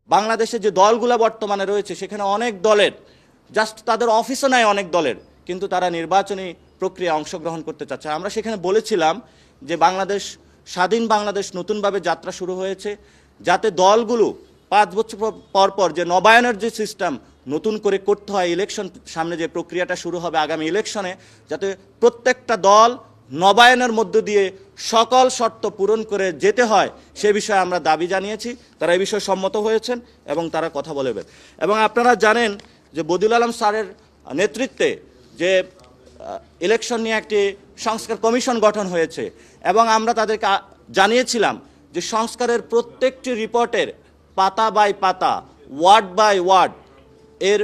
বাংলাদেশে যে দলগুলো বর্তমানে রয়েছে সেখানে অনেক দলের জাস্ট তাদের অফিসও নাই অনেক দলের, কিন্তু তারা নির্বাচনী প্রক্রিয়া অংশগ্রহণ করতে চাচ্ছে। আমরা সেখানে বলেছিলাম যে বাংলাদেশ স্বাধীন বাংলাদেশ নতুনভাবে যাত্রা শুরু হয়েছে, যাতে দলগুলো 5 বছর পর পর যে নবায়নের যে সিস্টেম নতুন করে করতে হয়, ইলেকশন সামনে যে প্রক্রিয়াটা শুরু হবে আগামী ইলেকশনে, যাতে প্রত্যেকটা দল নবায়নের মধ্য দিয়ে সকল শর্ত পূরণ করে যেতে হয় সে বিষয়ে আমরা দাবি জানিয়েছি। তারা এই বিষয়ে সম্মত হয়েছেন এবং তারা কথা বলবেন। এবং আপনারা জানেন যে বদিউল আলম স্যারের নেতৃত্বে যে ইলেকশন নিয়ে একটি সংস্কার কমিশন গঠন হয়েছে এবং আমরা তাদেরকে জানিয়েছিলাম যে সংস্কারের প্রত্যেকটি রিপোর্টের পাতা বাই পাতা, ওয়ার্ড বাই ওয়ার্ড এর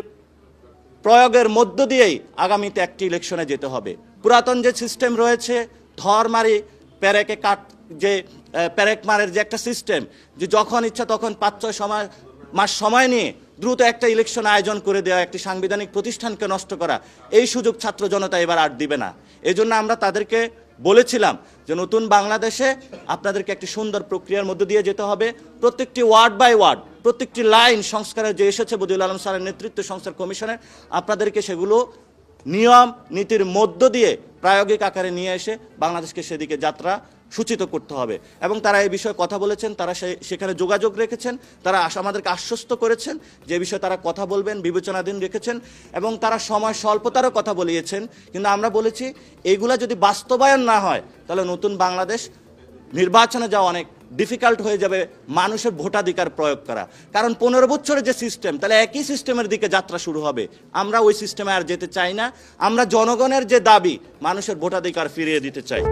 প্রয়োগের মধ্য দিয়েই আগামীতে একটি ইলেকশনে যেতে হবে। পুরাতন যে সিস্টেম রয়েছে ধরমারি প্যারেকে কাট যে প্যারেক মারের যে একটা সিস্টেম, যে যখন ইচ্ছা তখন 5-6 মাস সময় নিয়ে দ্রুত একটা ইলেকশন আয়োজন করে দেওয়া, একটি সাংবিধানিক প্রতিষ্ঠানকে নষ্ট করা, এই সুযোগ ছাত্র জনতা এবার আর দিবে না। এই জন্য আমরা তাদেরকে বলেছিলাম যে নতুন বাংলাদেশে আপনাদেরকে একটি সুন্দর প্রক্রিয়ার মধ্য দিয়ে যেতে হবে। প্রত্যেকটি ওয়ার্ড বাই ওয়ার্ড, প্রত্যেকটি লাইন সংস্কারের যে এসেছে বদিউল আলম স্যারের নেতৃত্বে সংস্কার কমিশনের, আপনাদেরকে সেগুলো নিয়ম নীতির মধ্য দিয়ে প্রায়োগিক আকারে নিয়ে এসে বাংলাদেশকে সেদিকে যাত্রা সূচিত করতে হবে। এবং তারা এই বিষয়ে কথা বলেছেন, তারা সেখানে যোগাযোগ রেখেছেন, তারা আমাদেরকে আশ্বস্ত করেছেন যে বিষয়ে তারা কথা বলবেন, বিবেচনাধীন রেখেছেন এবং তারা সময় স্বল্পতারও কথা বলিয়েছেন। কিন্তু আমরা বলেছি এগুলা যদি বাস্তবায়ন না হয় তাহলে নতুন বাংলাদেশ নির্বাচনে যাওয়া অনেক ডিফিকাল্ট হয়ে যাবে, মানুষের ভোটাধিকার প্রয়োগ করা। কারণ 15 বছরের যে সিস্টেম, তাহলে একই সিস্টেমের দিকে যাত্রা শুরু হবে। আমরা ওই সিস্টেমে আর যেতে চাই না। আমরা জনগণের যে দাবি, মানুষের ভোটাধিকার ফিরিয়ে দিতে চাই।